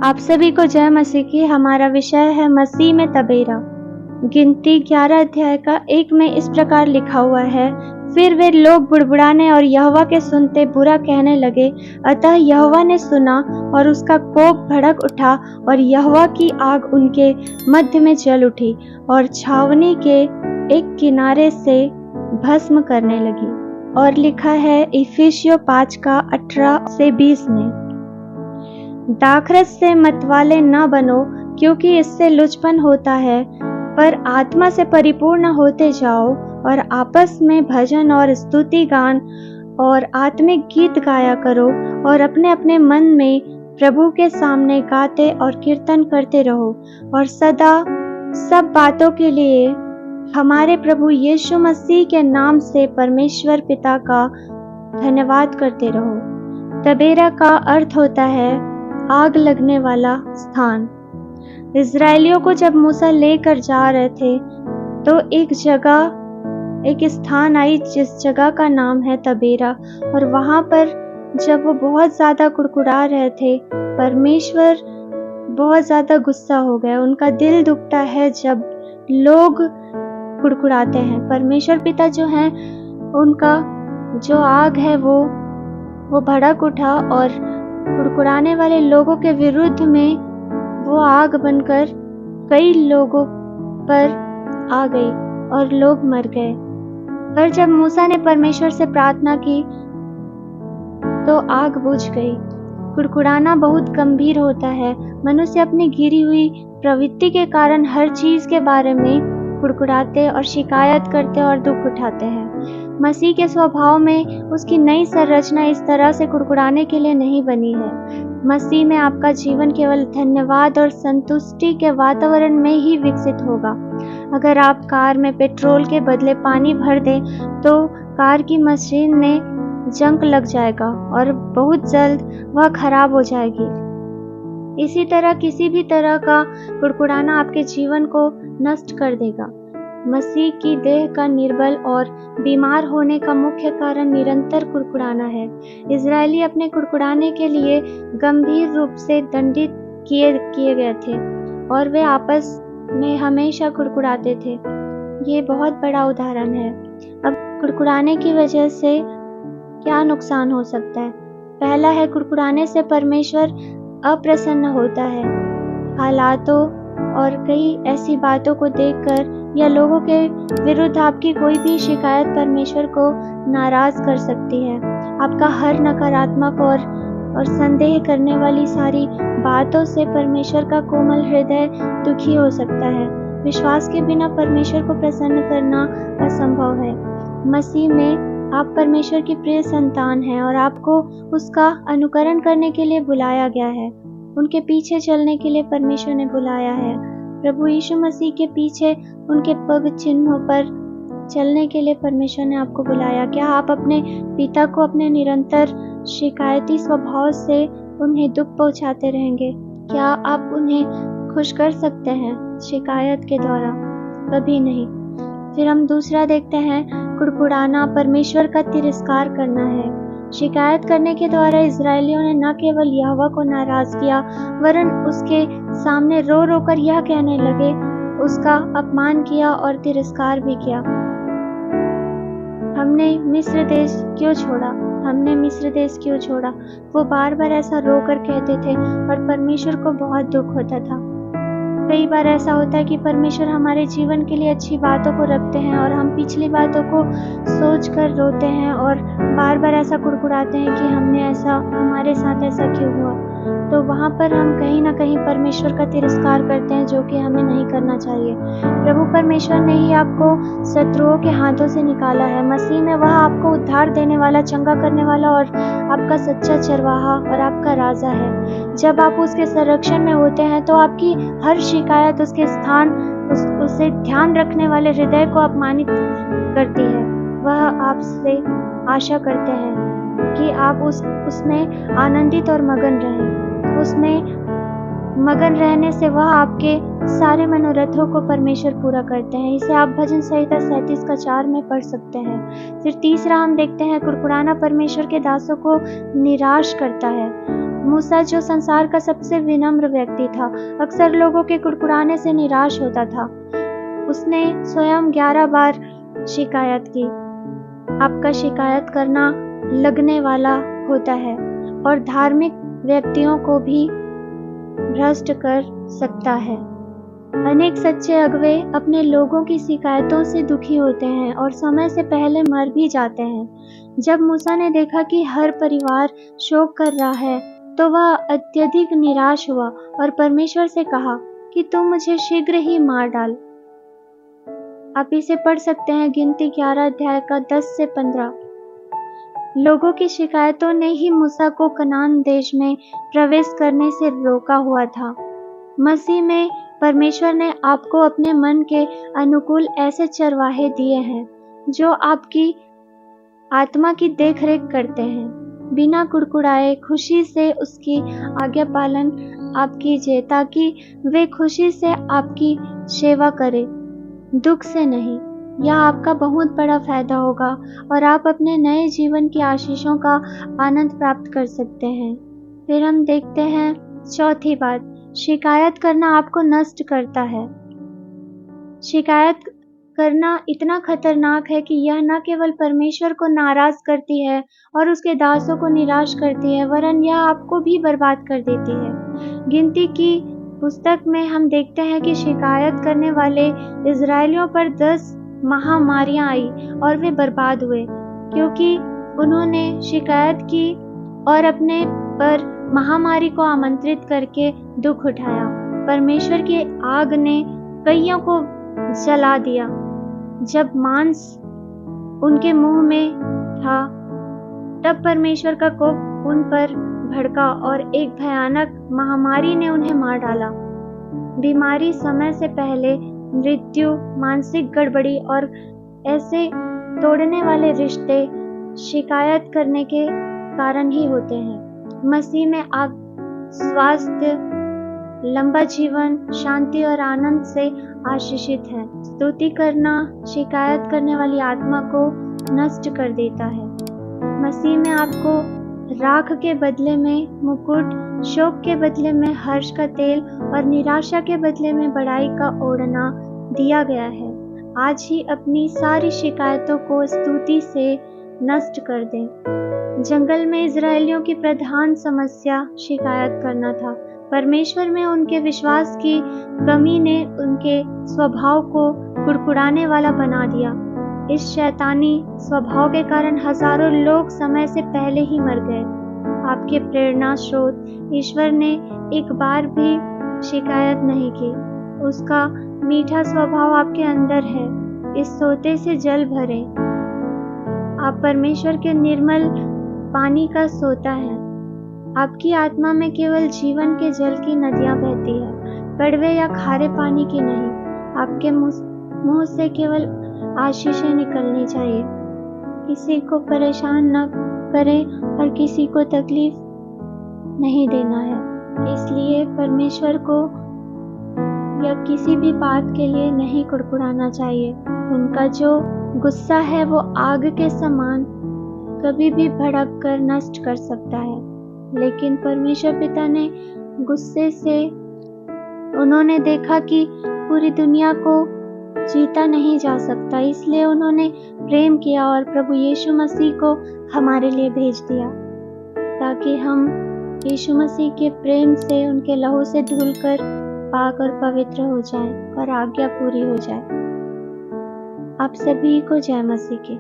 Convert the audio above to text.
आप सभी को जय मसीह की। हमारा विषय है मसीह में तबेरा। गिनती 11 अध्याय का 1 में इस प्रकार लिखा हुआ है, फिर वे लोग बुड़बुड़ाने और यहोवा के सुनते बुरा कहने लगे। अतः यहोवा ने सुना और उसका कोप भड़क उठा और यहोवा की आग उनके मध्य में जल उठी और छावनी के एक किनारे से भस्म करने लगी। और लिखा है इफिसियों 5 का 18 से 20 में, दाखरस से मतवाले न बनो, क्योंकि इससे लुचपन होता है, पर आत्मा से परिपूर्ण होते जाओ और आपस में भजन और स्तुति गान और आत्मिक गीत गाया करो और अपने अपने मन में प्रभु के सामने गाते और कीर्तन करते रहो और सदा सब बातों के लिए हमारे प्रभु यीशु मसीह के नाम से परमेश्वर पिता का धन्यवाद करते रहो। तबेरा का अर्थ होता है आग लगने वाला स्थान। इजरायलियों को जब मूसा लेकर जा रहे थे तो एक स्थान आई जिस जगह का नाम है तबेरा, और वहां पर जब वो बहुत ज्यादा कुड़कुड़ा रहे थे, परमेश्वर बहुत ज्यादा गुस्सा हो गए। उनका दिल दुखता है जब लोग कुड़कुड़ाते हैं। परमेश्वर पिता जो हैं, उनका जो आग है वो भड़क उठा और कुड़कुड़ाने वाले लोगों के विरुद्ध में वो आग बनकर कई लोगों पर आ गई और लोग मर गए। पर जब मूसा ने परमेश्वर से प्रार्थना की तो आग बुझ गई। कुड़कुड़ाना बहुत गंभीर होता है। मनुष्य अपनी गिरी हुई प्रवृत्ति के कारण हर चीज के बारे में कुड़कुड़ाते और शिकायत करते और दुख उठाते हैं। मसीह के स्वभाव में उसकी नई संरचना इस तरह से कुड़कुड़ाने के लिए नहीं बनी है। मसीह में आपका जीवन केवल धन्यवाद और संतुष्टि के वातावरण में ही विकसित होगा। अगर आप कार में पेट्रोल के बदले पानी भर दें तो कार की मशीन में जंग लग जाएगा और बहुत जल्द वह खराब हो जाएगी। इसी तरह किसी भी तरह का कुड़कुड़ाना आपके जीवन को नष्ट कर देगा। मसीह की देह का निर्बल और बीमार होने का मुख्य कारण निरंतर कुड़कुड़ाना है। इजरायली अपने कुड़कुड़ाने के लिए गंभीर रूप से दंडित किए गए थे और वे आपस में हमेशा कुड़कुड़ाते थे। ये बहुत बड़ा उदाहरण है। अब कुड़कुड़ाने की वजह से क्या नुकसान हो सकता है? पहला है, कुड़कुड़ाने से परमेश्वर अप्रसन्न होता है। हालातों और कई ऐसी बातों को देखकर या लोगों के विरुद्ध आपकी कोई भी शिकायत परमेश्वर को नाराज कर सकती है। आपका हर नकारात्मक और संदेह करने वाली सारी बातों से परमेश्वर का कोमल हृदय दुखी हो सकता है। विश्वास के बिना परमेश्वर को प्रसन्न करना असंभव है। मसीह में आप परमेश्वर की प्रिय संतान हैं और आपको उसका अनुकरण करने के लिए बुलाया गया है। उनके पीछे चलने के लिए परमेश्वर ने बुलाया है। प्रभु यीशु मसीह के पीछे उनके पग चिन्हों पर चलने के लिए परमेश्वर ने आपको बुलाया। क्या आप अपने पिता को अपने निरंतर शिकायती स्वभाव से उन्हें दुख पहुंचाते रहेंगे? क्या आप उन्हें खुश कर सकते हैं शिकायत के द्वारा? कभी नहीं। फिर हम दूसरा देखते हैं, कुड़कुड़ाना परमेश्वर का तिरस्कार करना है। शिकायत करने के द्वारा इजरायलियों ने न केवल यहोवा को नाराज किया, वरन उसके सामने रो रो कर यह कहने लगे, उसका अपमान किया और तिरस्कार भी किया। हमने मिस्र देश क्यों छोड़ा? हमने मिस्र देश क्यों छोड़ा? वो बार बार ऐसा रो कर कहते थे और परमेश्वर को बहुत दुख होता था। कई बार ऐसा होता है कि परमेश्वर हमारे जीवन के लिए अच्छी बातों को रखते हैं और हम पिछली बातों को सोच कर रोते हैं और बार बार ऐसा कुड़कुड़ाते हैं कि हमारे साथ ऐसा क्यों हुआ। तो वहाँ पर हम कहीं ना कहीं परमेश्वर का तिरस्कार करते हैं, जो कि हमें नहीं करना चाहिए। प्रभु परमेश्वर ने ही आपको शत्रुओं के हाथों से निकाला है। मसीह में वह आपको उद्धार देने वाला, चंगा करने वाला और आपका सच्चा चरवाहा और आपका राजा है। जब आप उसके संरक्षण में होते हैं तो आपकी हर शिकायत उसके स्थान उसे ध्यान रखने वाले हृदय को अपमानित करती है। वह आपसे आशा करते हैं कि आप उसमें आनंदित और मगन रहें। उसमें मगन रहने से वह आपके सारे मनोरथों को परमेश्वर पूरा करते हैं। इसे आप भजन संहिता 37 का 4 में पढ़ सकते हैं। फिर तीसरा हम देखते हैं, कुड़कुड़ाना परमेश्वर के दासों को निराश करता है। मूसा जो संसार का सबसे विनम्र व्यक्ति था, अक्सर लोगों के कुड़कुड़ाने से निराश होता था। उसने स्वयं 11 बार शिकायत की। आपका शिकायत करना लगने वाला होता है और धार्मिक व्यक्तियों को भी भ्रष्ट कर सकता है। अनेक सच्चे अगुवे अपने लोगों की शिकायतों से दुखी होते हैं और समय से पहले मर भी जाते हैं। जब मूसा ने देखा कि हर परिवार शोक कर रहा है, तो वह अत्यधिक निराश हुआ और परमेश्वर से कहा कि तू मुझे शीघ्र ही मार डाल। आप इसे पढ़ सकते हैं गिनती 11 अध्याय का 10 से 15। लोगों की शिकायतों ने ही मूसा को कनान देश में प्रवेश करने से रोका हुआ था। मसीह में परमेश्वर ने आपको अपने मन के अनुकूल ऐसे चरवाहे दिए हैं जो आपकी आत्मा की देखरेख करते हैं। बिना कुड़कुड़ाए खुशी से उसकी आज्ञा पालन आप कीजिए, ताकि वे खुशी से आपकी सेवा करें, दुख से नहीं। यह आपका बहुत बड़ा फायदा होगा और आप अपने नए जीवन की आशीषों का आनंद प्राप्त कर सकते हैं। फिर हम देखते हैं चौथी बात, शिकायत करना आपको नष्ट करता है। शिकायत करना इतना खतरनाक है कि यह न केवल परमेश्वर को नाराज करती है और उसके दासों को निराश करती है, वरन यह आपको भी बर्बाद कर देती है। गिनती की पुस्तक में हम देखते हैं कि शिकायत करने वाले इजरायलियों पर 10 महामारियां आई और वे बर्बाद हुए, क्योंकि उन्होंने शिकायत की और अपने पर महामारी को आमंत्रित करके दुख उठाया। परमेश्वर की आग ने कईयों को जला दिया। जब मांस उनके मुंह में था, तब परमेश्वर का कोप उन पर भड़का और एक भयानक महामारी ने उन्हें मार डाला। बीमारी, समय से पहले मृत्यु, मानसिक गड़बड़ी और ऐसे तोड़ने वाले रिश्ते शिकायत करने के कारण ही होते हैं। मसीह में आप स्वास्थ्य, लंबा जीवन, शांति और आनंद से आशीषित हैं। स्तुति करना शिकायत करने वाली आत्मा को नष्ट कर देता है। मसीह में आपको राख के बदले में मुकुट, शोक के बदले में हर्ष का तेल और निराशा के बदले में बड़ाई का ओढ़ना दिया गया है। आज ही अपनी सारी शिकायतों को स्तुति से नष्ट कर दें। जंगल में इजरायलियों की प्रधान समस्या शिकायत करना था। परमेश्वर में उनके विश्वास की कमी ने उनके स्वभाव को कुड़कुड़ाने वाला बना दिया। इस शैतानी स्वभाव के कारण हजारों लोग समय से पहले ही मर गए। आपके प्रेरणा स्रोत ईश्वर ने एक बार भी शिकायत नहीं की। उसका मीठा स्वभाव आपके अंदर है। इस सोते से जल भरें। आप परमेश्वर के निर्मल पानी का सोता है। आपकी आत्मा में केवल जीवन के जल की नदियां बहती है, कड़वे या खारे पानी की नहीं। आपके मुंह से केवल आशीषें निकलनी चाहिए। किसी को परेशान न करें और किसी को तकलीफ नहीं देना है। इसलिए परमेश्वर को या किसी भी बात के लिए नहीं कुड़कुड़ाना चाहिए। उनका जो गुस्सा है वो आग के समान कभी भी भड़क कर नष्ट कर सकता है, लेकिन परमेश्वर पिता ने गुस्से से उन्होंने देखा कि पूरी दुनिया को जीता नहीं जा सकता, इसलिए उन्होंने प्रेम किया और प्रभु यीशु मसीह को हमारे लिए भेज दिया, ताकि हम यीशु मसीह के प्रेम से, उनके लहू से धुलकर पाक और पवित्र हो जाएं और आज्ञा पूरी हो जाए। आप सभी को जय मसीह की।